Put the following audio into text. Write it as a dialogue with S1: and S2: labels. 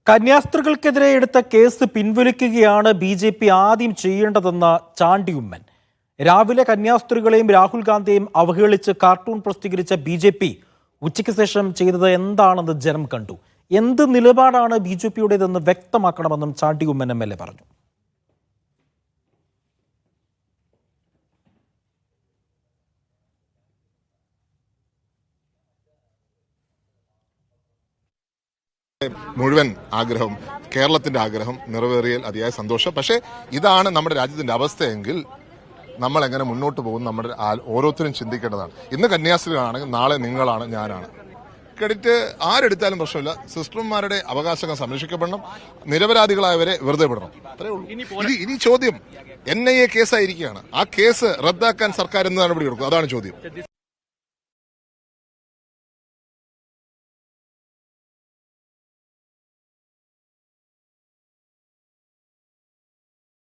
S1: കന്യാസ്ത്രീകൾക്കെതിരെ എടുത്ത case പിൻവലിക്കുകയാണ് BJP. ആദ്യം ചെയ്യേണ്ടതെന്ന് ചാണ്ടി ഉമ്മൻ. രാവിലെ കന്യാസ്ത്രീകളെയും രാഹുൽ ഗാന്ധിയെയും അവഹേളിച്ച് കാർട്ടൂൺ പ്രസിദ്ധീകരിച്ച ബി.ജെ.പി. ഉച്ചയ്ക്ക് ശേഷം ചെയ്തത് എന്താണെന്ന് ജനം കണ്ടു. എന്ത് നിലപാടാണ് ബി.ജെ.പിയുടേതെന്ന് വ്യക്തമാക്കണമെന്നും ചാണ്ടി ഉമ്മൻ എം.എൽ.എ. പറഞ്ഞു.
S2: മുഴുവൻ ആഗ്രഹം, കേരളത്തിന്റെ ആഗ്രഹം നിറവേറിയാൽ അതിയായ സന്തോഷം. പക്ഷേ ഇതാണ് നമ്മുടെ രാജ്യത്തിന്റെ അവസ്ഥയെങ്കിൽ നമ്മൾ എങ്ങനെ മുന്നോട്ട് പോകും നമ്മുടെ ഓരോരുത്തരും ചിന്തിക്കേണ്ടതാണ്. ഇന്ന് കന്യാസ്ത്രീകളാണെങ്കിൽ നാളെ നിങ്ങളാണ്, ഞാനാണ്. ക്രെഡിറ്റ് ആരെടുത്താലും പ്രശ്നമില്ല. സിസ്റ്റർമാരുടെ അവകാശങ്ങൾ സംരക്ഷിക്കപ്പെടണം, നിരപരാധികളായവരെ വെറുതെ വിടണം. അത്രേ ഉള്ളൂ. ഇനി ചോദ്യം NIA കേസായിരിക്കുകയാണ്. ആ കേസ് റദ്ദാക്കാൻ സർക്കാർ എന്ത് നടപടി എടുക്കും? അതാണ് ചോദ്യം.